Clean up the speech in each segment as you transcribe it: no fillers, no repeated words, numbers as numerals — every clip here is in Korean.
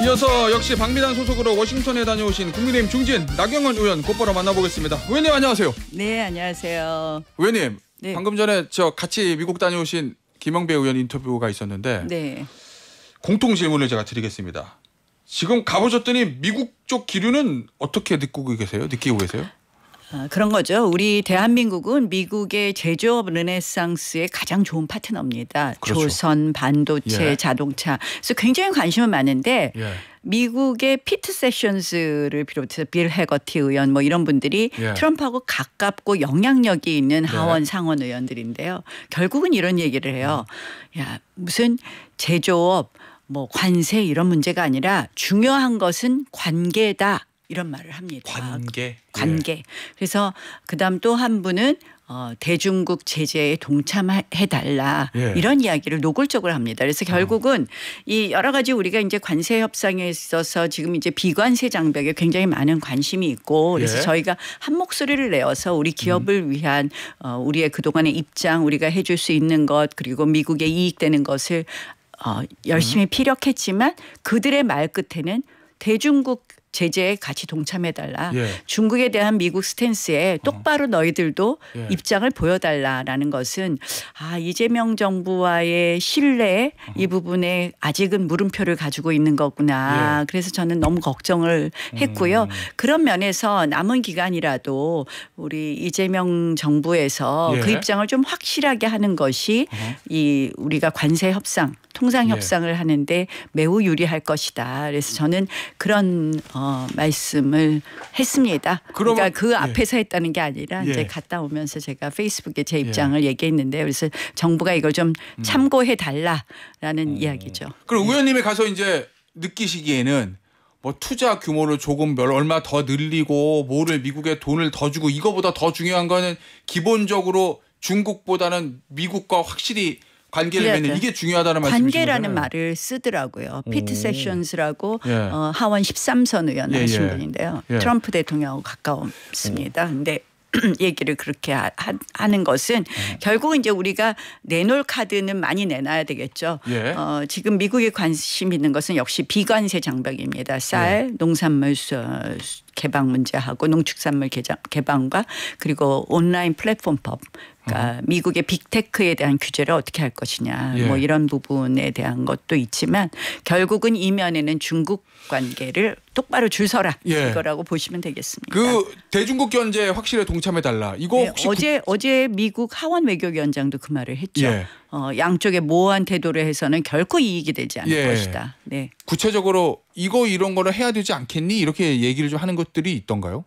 이어서 역시 박미당 소속으로 워싱턴에 다녀오신 국민의힘 중진 나경원 의원 곧바로 만나보겠습니다. 의원님 안녕하세요. 네, 안녕하세요. 의원님, 네. 방금 전에 저 같이 미국 다녀오신 김영배 의원 인터뷰가 있었는데 네. 공통 질문을 제가 드리겠습니다. 지금 가보셨더니 미국 쪽 기류는 어떻게 느끼고 계세요? 그런 거죠. 우리 대한민국은 미국의 제조업 르네상스의 가장 좋은 파트너입니다. 그렇죠. 조선, 반도체, 예. 자동차. 그래서 굉장히 관심은 많은데 예. 미국의 피트 세션스를 비롯해서 빌 해거티 의원 뭐 이런 분들이 예. 트럼프하고 가깝고 영향력이 있는 네. 하원 상원 의원들인데요. 결국은 이런 얘기를 해요. 야, 무슨 제조업 뭐 관세 이런 문제가 아니라 중요한 것은 관계다. 이런 말을 합니다. 관계. 예. 그래서 그다음 또 한 분은 대중국 제재에 동참해달라 예. 이런 이야기를 노골적으로 합니다. 그래서 결국은 이 여러 가지 우리가 이제 관세 협상에 있어서 지금 이제 비관세 장벽에 굉장히 많은 관심이 있고 그래서 예. 저희가 한 목소리를 내어서 우리 기업을 위한 우리의 그동안의 입장 우리가 해줄 수 있는 것 그리고 미국에 이익되는 것을 열심히 피력했지만 그들의 말 끝에는 대중국 제재에 같이 동참해달라. 예. 중국에 대한 미국 스탠스에 똑바로 너희들도 예. 입장을 보여달라라는 것은 이재명 정부와의 신뢰 이 부분에 아직은 물음표를 가지고 있는 거구나. 예. 그래서 저는 너무 걱정을 했고요. 그런 면에서 남은 기간이라도 우리 이재명 정부에서 예. 그 입장을 좀 확실하게 하는 것이 이 우리가 관세 협상 통상 협상을 하는데 매우 유리할 것이다. 그래서 저는 그런 말씀을 했습니다. 그러니까 그 앞에서 했다는 게 아니라 예. 이제 갔다 오면서 제가 페이스북에 제 입장을 얘기했는데 그래서 정부가 이걸 좀 참고해 달라라는 이야기죠. 그럼 의원님이 가서 이제 느끼시기에는 뭐 투자 규모를 조금 얼마 더 늘리고 뭐를 미국에 돈을 더 주고 이거보다 더 중요한 거는 기본적으로 중국보다는 미국과 확실히 관계를 맺는 이게 중요하다는 말씀이시죠? 관계라는 말을 쓰더라고요. 피트 세션스라고 예. 하원 13선 의원 하신 예. 분인데요. 예. 트럼프 대통령하고 가까웠습니다. 근데 얘기를 그렇게 하는 것은 결국은 이제 우리가 내놓을 카드는 많이 내놔야 되겠죠. 예. 지금 미국에 관심 있는 것은 역시 비관세 장벽입니다. 쌀, 농산물 개방 문제하고 농축산물 개방과 그리고 온라인 플랫폼법 그러니까 미국의 빅테크에 대한 규제를 어떻게 할 것이냐 예. 뭐 이런 부분에 대한 것도 있지만 결국은 이면에는 중국 관계를 똑바로 줄 서라 예. 이거라고 보시면 되겠습니다. 그 대중국 견제에 확실히 동참해달라. 이거 네, 혹시 어제 미국 하원 외교위원장도 그 말을 했죠. 예. 양쪽의 모호한 태도를 해서는 결코 이익이 되지 않을 예. 것이다. 네. 구체적으로 이런 거를 해야 되지 않겠니? 이렇게 얘기를 좀 하는 것들이 있던가요?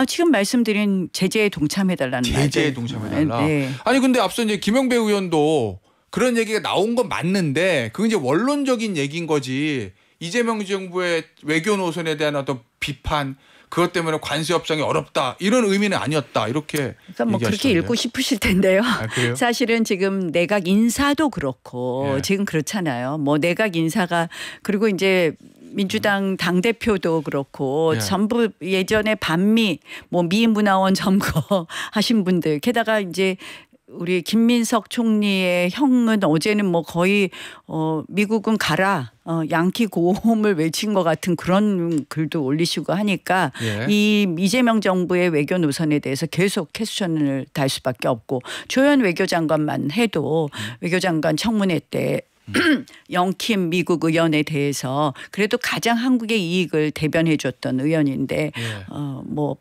지금 말씀드린 제재에 동참해달라는 제재에 말들. 동참해달라. 네. 아니 근데 앞서 이제 김영배 의원도 그런 얘기가 나온 건 맞는데 그건 이제 원론적인 얘기인 거지. 이재명 정부의 외교 노선에 대한 어떤 비판 그것 때문에 관세 협상이 어렵다 이런 의미는 아니었다 이렇게 그러니까 뭐 그렇게 읽고 싶으실 텐데요. 그래요? 사실은 지금 내각 인사도 그렇고 예. 지금 그렇잖아요. 뭐 내각 인사가 그리고 이제 민주당 당대표도 그렇고 예. 전부 예전에 반미 뭐 미 문화원 점거 하신 분들 게다가 이제 우리 김민석 총리의 형은 어제는 뭐 거의 미국은 가라 양키 고홈을 외친 것 같은 그런 글도 올리시고 하니까 예. 이 이재명 정부의 외교 노선에 대해서 계속 캐스천을 달 수밖에 없고 조현 외교장관만 해도 외교장관 청문회 때 영킴 미국 의원에 대해서 그래도 가장 한국의 이익을 대변해 줬던 의원인데 예. 뭐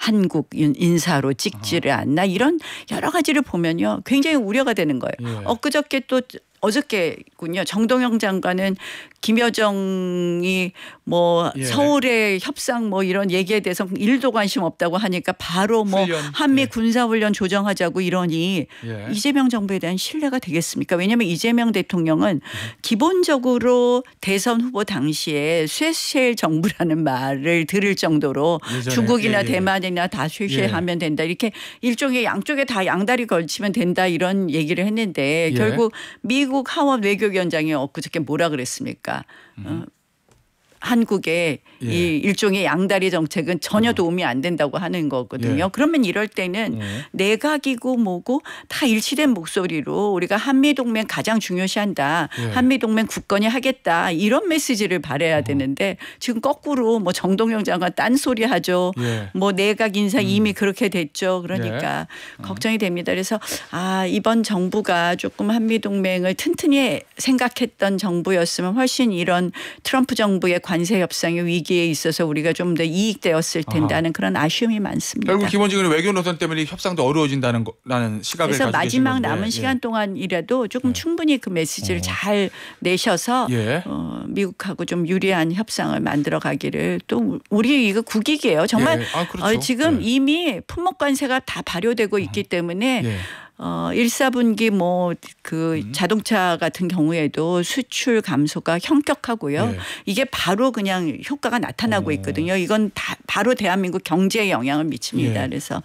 한국 인사로 찍지를 않나 이런 여러 가지를 보면요 굉장히 우려가 되는 거예요. 예. 엊그저께 또 어저께군요. 정동영 장관은 김여정이 뭐 예. 서울의 협상 뭐 이런 얘기에 대해서 1도 관심 없다고 하니까 바로 뭐 훈련. 한미 예. 군사훈련 조정하자고 이러니 예. 이재명 정부에 대한 신뢰가 되겠습니까? 왜냐하면 이재명 대통령은 기본적으로 대선 후보 당시에 쇠쉘 정부라는 말을 들을 정도로 예전에. 중국이나 예, 예. 대만이나 다 쇠쉘하면 된다. 이렇게 일종의 양쪽에 다 양다리 걸치면 된다 이런 얘기를 했는데 예. 결국 미국 하원 외교위원장이 엊그저께 뭐라 그랬습니까? 한국의 예. 이 일종의 양다리 정책은 전혀 도움이 안 된다고 하는 거거든요. 예. 그러면 이럴 때는 내각이고 뭐고 다 일치된 목소리로 우리가 한미동맹 가장 중요시한다. 예. 한미동맹 굳건히 하겠다. 이런 메시지를 발해야 되는데 지금 거꾸로 뭐 정동영 장관 딴소리 하죠. 예. 뭐 내각 인사 이미 그렇게 됐죠. 그러니까 걱정이 됩니다. 그래서 이번 정부가 조금 한미동맹을 튼튼히 생각했던 정부였으면 훨씬 이런 트럼프 정부의 관세 협상의 위기에 있어서 우리가 좀 더 이익되었을 텐데 하는 그런 아쉬움이 많습니다. 결국 기본적으로 외교 노선 때문에 협상도 어려워진다는 라는 시각을 그래서 가지고 계신 마지막 건데. 남은 시간 동안이라도 조금 충분히 그 메시지를 잘 내셔서 예. 미국하고 좀 유리한 협상을 만들어 가기를 또 우리 이거 국익이에요. 정말 예. 그렇죠. 지금 예. 이미 품목 관세가 다 발효되고 있기 때문에 예. 1, 4분기 뭐 그 자동차 같은 경우에도 수출 감소가 현격하고요. 예. 이게 바로 그냥 효과가 나타나고 있거든요. 이건 다 바로 대한민국 경제에 영향을 미칩니다. 예. 그래서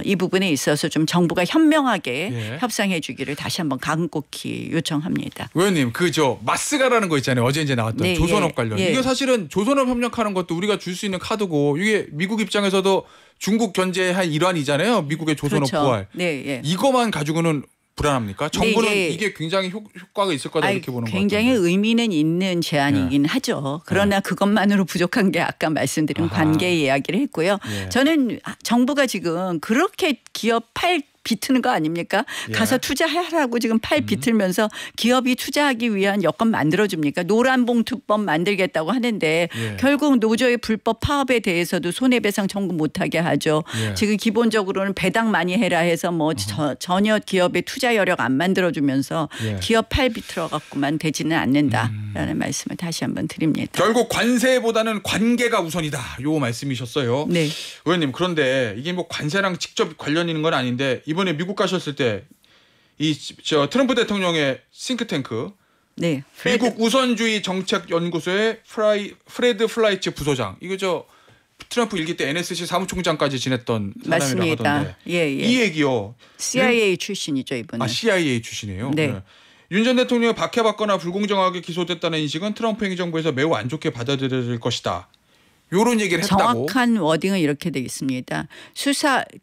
이 부분에 있어서 좀 정부가 현명하게 예. 협상해 주기를 다시 한번 간곡히 요청합니다. 의원님 마스가라는 거 있잖아요. 어제 이제 나왔던 네, 조선업 예. 관련. 예. 이게 사실은 조선업 협력하는 것도 우리가 줄 수 있는 카드고 이게 미국 입장에서도 중국 견제의 한 일환이잖아요. 미국의 조선업 그렇죠. 부활. 네, 예. 이거만 가지고는 불안합니까? 정부는 네, 이게 굉장히 효과가 있을 거다 이렇게 보는 거예요. 굉장히 의미는 있는 제안이긴 하죠. 그러나 그것만으로 부족한 게 아까 말씀드린 관계 이야기를 했고요. 예. 저는 정부가 지금 그렇게 기업 팔 비트는 거 아닙니까? 예. 가서 투자하라고 지금 팔 비틀면서 기업이 투자하기 위한 여건 만들어줍니까? 노란봉투법 만들겠다고 하는데 예. 결국 노조의 불법 파업에 대해서도 손해배상 청구 못하게 하죠. 예. 지금 기본적으로는 배당 많이 해라 해서 뭐 전혀 기업의 투자 여력 안 만들어주면서 예. 기업 팔 비틀어 갖고만 되지는 않는다라는 말씀을 다시 한번 드립니다. 결국 관세보다는 관계가 우선이다. 요 말씀이셨어요. 네. 의원님 그런데 이게 뭐 관세랑 직접 관련 있는 건 아닌데 이번에 미국 가셨을 때 이 트럼프 대통령의 싱크탱크 네. 미국 우선주의 정책 연구소의 프레드 플라이츠 부소장 이거 트럼프 일기 때 NSC 사무총장까지 지냈던 사람이라고 맞습니다. 하던데 예. 이 얘기요. CIA 출신이죠 이분은. CIA 출신이에요. 네. 윤 전 대통령이 박해받거나 불공정하게 기소됐다는 인식은 트럼프 행정부에서 매우 안 좋게 받아들일 것이다. 요런 얘기를 했다고. 정확한 워딩은 이렇게 되어 있습니다.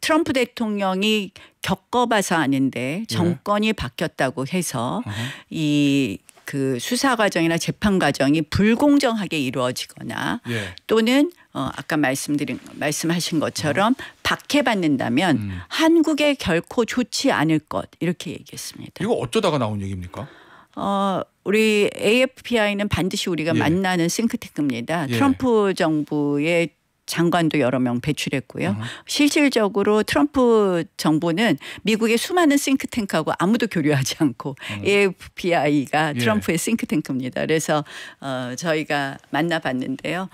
트럼프 대통령이 겪어봐서 아는데 정권이 바뀌었다고 해서 이 그 수사 과정이나 재판 과정이 불공정하게 이루어지거나 또는 아까 말씀하신 것처럼 박해받는다면 한국에 결코 좋지 않을 것 이렇게 얘기했습니다. 이거 어쩌다가 나온 얘기입니까? 우리 AFPI는 반드시 우리가 만나는 싱크탱크입니다. 트럼프 정부의 장관도 여러 명 배출했고요. 실질적으로 트럼프 정부는 미국의 수많은 싱크탱크하고 아무도 교류하지 않고 AFPI가 트럼프의 싱크탱크입니다. 그래서 저희가 만나봤는데요.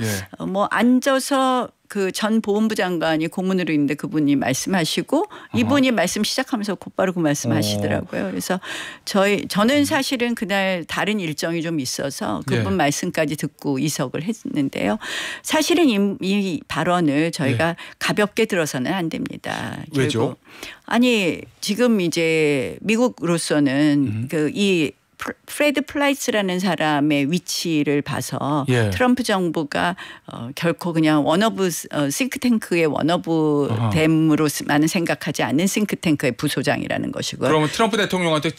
뭐 앉아서 그 전 보훈부 장관이 고문으로 있는데 그분이 말씀하시고 이분이 말씀 시작하면서 곧바로 그 말씀하시더라고요. 그래서 저는 사실은 그날 다른 일정이 좀 있어서 그분 말씀까지 듣고 이석을 했는데요. 사실은 이 발언을 저희가 가볍게 들어서는 안 됩니다. 왜죠? 아니 지금 이제 미국으로서는 이 프레드 플라이츠라는 사람의 위치를 봐서 트럼프 정부가 결코 그냥 원어브 싱크탱크의 원어브댐으로만 생각하지 않는 싱크탱크의 부소장이라는 것이고요. 그러면 트럼프 대통령한테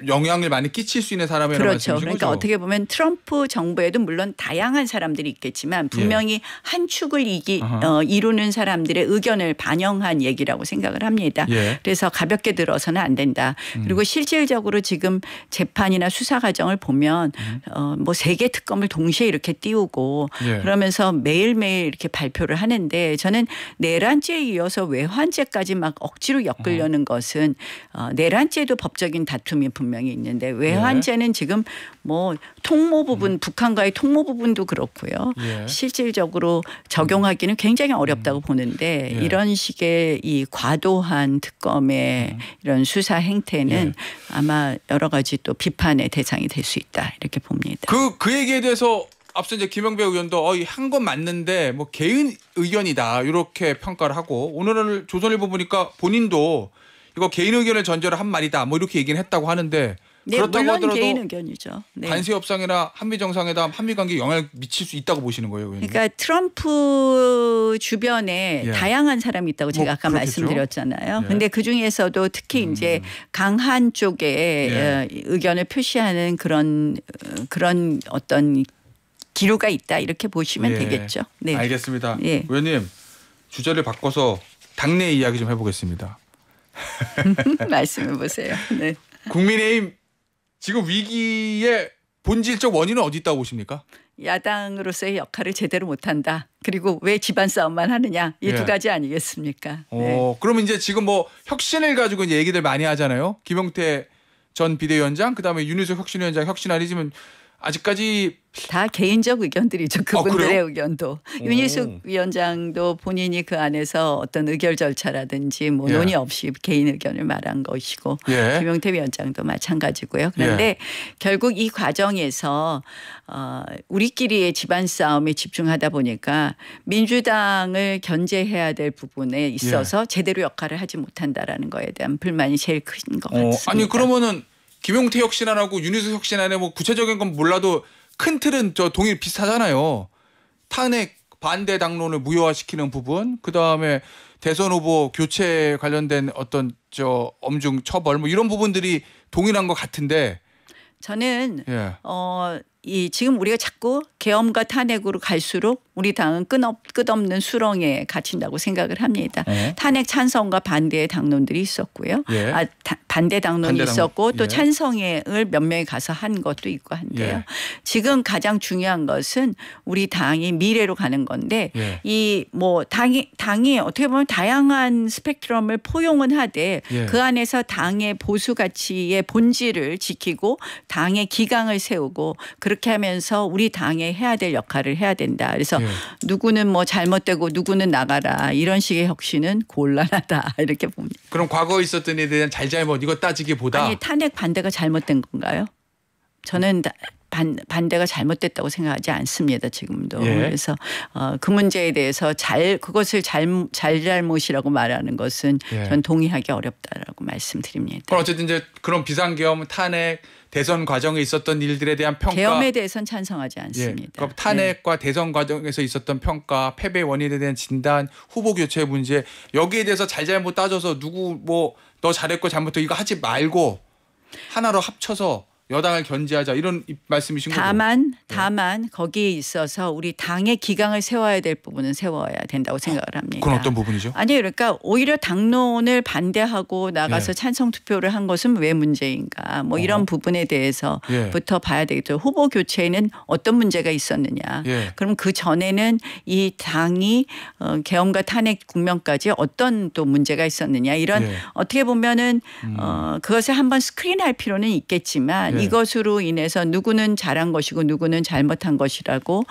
영향을 많이 끼칠 수 있는 사람이라는 그렇죠. 말씀이신 그러니까 거죠? 어떻게 보면 트럼프 정부에도 물론 다양한 사람들이 있겠지만 분명히 한 축을 이루는 사람들의 의견을 반영한 얘기라고 생각을 합니다. 그래서 가볍게 들어서는 안 된다. 그리고 실질적으로 지금 재판이나 수사 과정을 보면 뭐 3개 특검을 동시에 이렇게 띄우고 그러면서 매일매일 이렇게 발표를 하는데 저는 내란죄에 이어서 외환죄까지 막 억지로 엮으려는 것은 내란죄도 법적인 다툼이 분명히 있는데 외환죄는 지금 뭐 통모 부분 북한과의 통모 부분도 그렇고요. 실질적으로 적용하기는 굉장히 어렵다고 보는데 이런 식의 이 과도한 특검의 이런 수사 행태는 아마 여러 가지 또 비판의 대상이 될 수 있다 이렇게 봅니다. 그 얘기에 대해서 앞서 이제 김영배 의원도 한 건 맞는데 뭐 개인 의견이다 이렇게 평가를 하고 오늘은 조선일보 보니까 본인도 이거 개인 의견을 전제로 한 말이다 뭐 이렇게 얘기는 했다고 하는데 네, 그렇다고 물론 하더라도 개인 의견이죠. 네. 관세 협상이나 한미 정상회담, 한미 관계에 영향을 미칠 수 있다고 보시는 거예요, 의원님? 그러니까 트럼프 주변에 예. 다양한 사람이 있다고 제가 뭐 아까 그렇겠죠. 말씀드렸잖아요. 예. 근데 그 중에서도 특히 이제 강한 쪽에 예. 의견을 표시하는 그런 어떤 기류가 있다 이렇게 보시면 예. 되겠죠. 네. 알겠습니다. 예. 의원님, 주제를 바꿔서 당내 이야기 좀 해보겠습니다. 말씀해 보세요. 네. 국민의힘 지금 위기의 본질적 원인은 어디 있다고 보십니까? 야당으로서의 역할을 제대로 못한다. 그리고 왜 집안 싸움만 하느냐 이 두 예. 가지 아니겠습니까? 네. 그러면 이제 지금 뭐 혁신을 가지고 이제 얘기들 많이 하잖아요. 김용태 전 비대위원장, 그다음에 윤희숙 혁신위원장 혁신 아니지만 아직까지 다 개인적 의견들이죠. 그분들의 그래요? 의견도. 윤희숙 위원장도 본인이 그 안에서 어떤 의결 절차라든지 뭐 예. 논의 없이 개인 의견을 말한 것이고 예. 김용태 위원장도 마찬가지고요. 그런데 결국 이 과정에서 우리끼리의 집안 싸움에 집중하다 보니까 민주당을 견제해야 될 부분에 있어서 제대로 역할을 하지 못한다라는 거에 대한 불만이 제일 큰 것 같습니다. 아니 그러면은 김용태 혁신안하고 윤희숙 혁신안에 뭐 구체적인 건 몰라도 큰 틀은 저 동일 비슷하잖아요. 탄핵 반대 당론을 무효화시키는 부분, 그 다음에 대선 후보 교체 관련된 어떤 저 엄중 처벌 뭐 이런 부분들이 동일한 것 같은데. 저는 예. 지금 우리가 자꾸 계엄과 탄핵으로 갈수록 우리 당은 끝없는 수렁에 갇힌다고 생각을 합니다. 탄핵 찬성과 반대의 당론들이 있었고요. 예. 반대 당론이 있었고 또 예. 찬성을 몇 명이 가서 한 것도 있고 한데요. 예. 지금 가장 중요한 것은 우리 당이 미래로 가는 건데 예. 이 뭐 당이 어떻게 보면 다양한 스펙트럼을 포용은 하되 예. 그 안에서 당의 보수 가치의 본질을 지키고 당의 기강을 세우고 그렇게 하면서 우리 당에 해야 될 역할을 해야 된다. 그래서 예. 누구는 뭐 잘못되고 누구는 나가라 이런 식의 혁신은 곤란하다 이렇게 봅니다. 그럼 과거에 있었던 일에 대한 잘잘못 이거 따지기보다 아니 탄핵 반대가 잘못된 건가요? 저는 반대가 잘못됐다고 생각하지 않습니다. 지금도. 예. 그래서 그 문제에 대해서 그것을 잘잘못이라고 말하는 것은 예. 전 동의하기 어렵다라고 말씀드립니다. 그럼 어쨌든 이제 그런 비상계엄, 탄핵, 대선 과정에 있었던 일들에 대한 평가. 계엄에 대해서는 찬성하지 예. 않습니다. 그럼 탄핵과 대선 과정에서 있었던 평가, 패배 원인에 대한 진단, 후보 교체 문제 여기에 대해서 잘잘못 따져서 누구 뭐 너 잘했고 잘못했고 이거 하지 말고 하나로 합쳐서 여당을 견제하자 이런 말씀이신 거죠? 다만 거기에 있어서 우리 당의 기강을 세워야 될 부분은 세워야 된다고 생각을 합니다. 그건 어떤 부분이죠? 아니 그러니까 오히려 당론을 반대하고 나가서 찬성 투표를 한 것은 왜 문제인가 뭐 이런 부분에 대해서부터 봐야 되겠죠. 후보 교체에는 어떤 문제가 있었느냐. 그럼 그 전에는 이 당이 계엄과 탄핵 국면까지 어떤 또 문제가 있었느냐 이런 어떻게 보면은 그것을 한번 스크린할 필요는 있겠지만 이것으로 인해서 누구는 잘한 것이고 누구는 잘못한 것이라고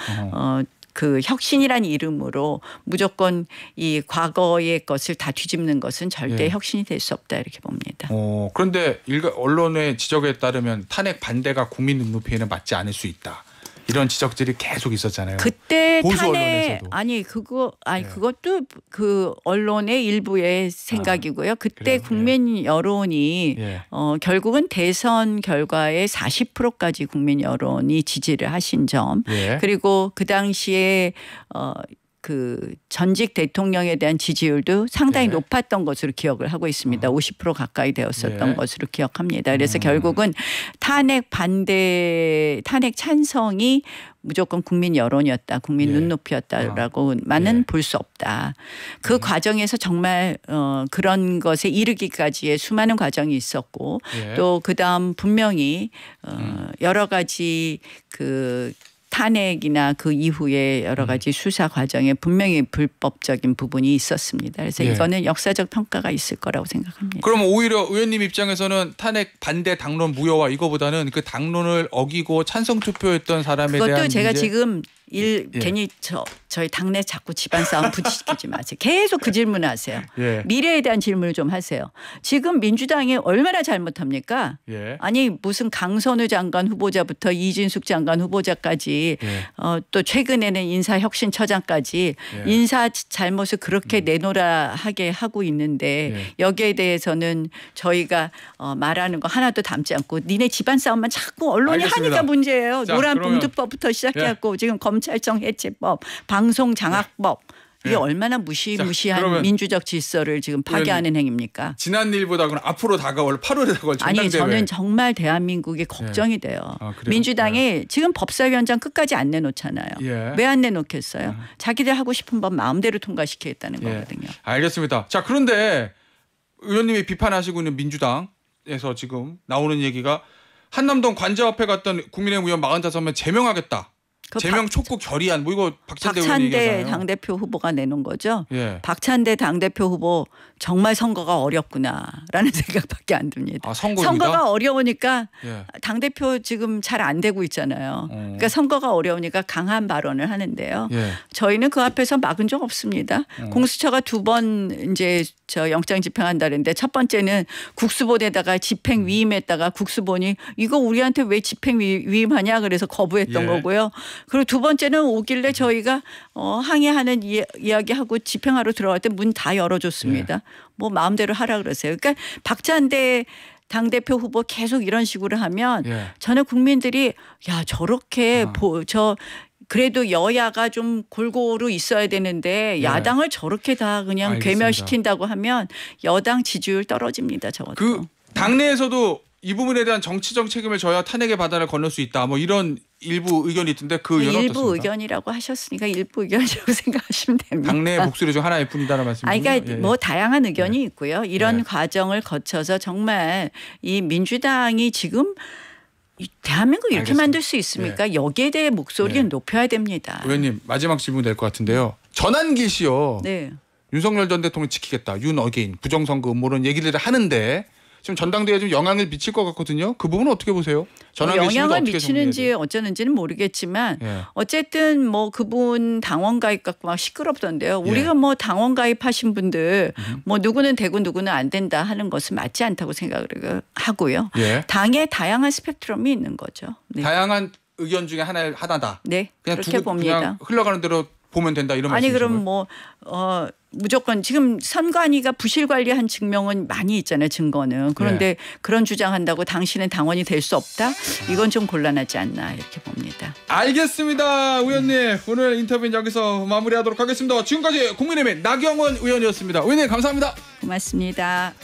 그 혁신이란 이름으로 무조건 이 과거의 것을 다 뒤집는 것은 절대 혁신이 될 수 없다 이렇게 봅니다. 그런데 언론의 지적에 따르면 탄핵 반대가 국민 눈높이에는 맞지 않을 수 있다. 이런 지적들이 계속 있었잖아요. 그때 보수 탄핵 언론에서도. 그것도 그 언론의 일부의 생각이고요. 그때 그래요? 국민 여론이 결국은 대선 결과의 40%까지 국민 여론이 지지를 하신 점 그리고 그 당시에 그 전직 대통령에 대한 지지율도 상당히 높았던 것으로 기억을 하고 있습니다. 50% 가까이 되었었던 것으로 기억합니다. 그래서 결국은 탄핵 찬성이 무조건 국민 여론이었다. 국민 눈높이였다라고만은 볼 수 없다. 그 과정에서 정말 그런 것에 이르기까지의 수많은 과정이 있었고 또 그다음 분명히 여러 가지 그 탄핵이나 그 이후에 여러 가지 수사 과정에 분명히 불법적인 부분이 있었습니다. 그래서 이거는 역사적 평가가 있을 거라고 생각합니다. 그럼 오히려 의원님 입장에서는 탄핵 반대 당론 무효화 이거보다는 그 당론을 어기고 찬성 투표했던 사람에 대한 그것도 제가 문제? 지금 괜히 저희 당내 자꾸 집안 싸움 부딪히지 마세요. 계속 그 질문을 하세요. 예. 미래에 대한 질문을 좀 하세요. 지금 민주당이 얼마나 잘못합니까? 예. 아니 무슨 강선우 장관 후보자부터 이진숙 장관 후보자까지 예. 또 최근에는 인사혁신처장까지 예. 인사 잘못을 그렇게 내놓으라 하게 하고 있는데 예. 여기에 대해서는 저희가 말하는 거 하나도 담지 않고 니네 집안 싸움만 자꾸 언론이 알겠습니다. 하니까 문제예요. 자, 노란 그러면- 봉투법부터 시작해갖고 지금 검찰청 해체법, 방송장악법 이게 예. 얼마나 무시무시한 그러면 민주적 질서를 지금 파괴하는 행위입니까? 지난 일보다 그럼 앞으로 다가올 8월에 다가올 전당대회. 아니 저는 정말 대한민국이 걱정이 돼요. 아, 그래요? 민주당이 지금 법사위원장 끝까지 안 내놓잖아요. 예. 왜 안 내놓겠어요? 자기들 하고 싶은 법 마음대로 통과시키겠다는 예. 거거든요. 알겠습니다. 자, 그런데 의원님이 비판하시고 있는 민주당에서 지금 나오는 얘기가 한남동 관저앞에 갔던 국민의힘 의원 45명 제명하겠다. 그 제명 촉구 결의안 뭐 이거 박찬대 의원이 박찬대 얘기하잖아요. 당대표 후보가 내놓은 거죠. 예. 박찬대 당대표 후보 정말 선거가 어렵구나라는 생각밖에 안 듭니다. 아, 선거입니다? 선거가 어려우니까 예. 당대표 지금 잘 안 되고 있잖아요. 그러니까 선거가 어려우니까 강한 발언을 하는데요. 예. 저희는 그 앞에서 막은 적 없습니다. 공수처가 2번 이제 저 영장 집행한다는데 첫 번째는 국수본에다가 집행 위임했다가 국수본이 이거 우리한테 왜 집행 위임하냐 그래서 거부했던 예. 거고요. 그리고 두 번째는 오길래 저희가 항의하는 이야기하고 집행하러 들어갈 때 문 다 열어줬습니다. 예. 뭐 마음대로 하라 그러세요. 그러니까 박찬대 당대표 후보 계속 이런 식으로 하면 예. 저는 국민들이 야 저렇게 그래도 여야가 좀 골고루 있어야 되는데 예. 야당을 저렇게 다 그냥 알겠습니다. 괴멸시킨다고 하면 여당 지지율 떨어집니다. 저것도. 그 당내에서도 이 부분에 대한 정치적 책임을 져야 탄핵의 바다를 건널 수 있다. 뭐 이런 일부 의견이 있던데 그 의견은 일부 어떻습니까? 의견이라고 하셨으니까 일부 의견이라고 생각하시면 됩니다. 당내의 목소리 중 하나일 뿐이다라는 말씀이군요. 아니, 그러니까 예, 예. 뭐 다양한 의견이 있고요. 이런 네. 과정을 거쳐서 정말 이 민주당이 지금 대한민국 이렇게 알겠습니다. 만들 수 있습니까? 여기에 대해 목소리는 네. 높여야 됩니다. 의원님 마지막 질문 될 것 같은데요. 전환기 씨요. 네. 윤석열 전 대통령 지키겠다. 윤 어게인 부정선거 음모론 얘기를 하는데 지금 전당대회에 좀 영향을 미칠 것 같거든요. 그 부분은 어떻게 보세요? 전환기 씨는 영향을 어떻게 미치는지 정리해야 돼요? 어쩌는지는 모르겠지만 예. 어쨌든 뭐 그분 당원 가입 갖고 막 시끄럽던데요. 예. 우리가 뭐 당원 가입하신 분들 뭐 누구는 되고 누구는 안 된다 하는 것은 맞지 않다고 생각을 하고요. 예. 당에 다양한 스펙트럼이 있는 거죠. 네. 다양한 의견 중에 하나다. 네. 그냥 그렇게 봅니다. 그냥 흘러가는 대로 보면 된다 이런 아니 말씀이신 그럼 거예요? 뭐 무조건 지금 선관위가 부실 관리한 증명은 많이 있잖아요. 증거는. 그런데 그런 주장한다고 당신은 당원이 될 수 없다? 이건 좀 곤란하지 않나 이렇게 봅니다. 알겠습니다. 의원님 오늘 인터뷰는 여기서 마무리하도록 하겠습니다. 지금까지 국민의힘 나경원 의원이었습니다. 의원님 감사합니다. 고맙습니다.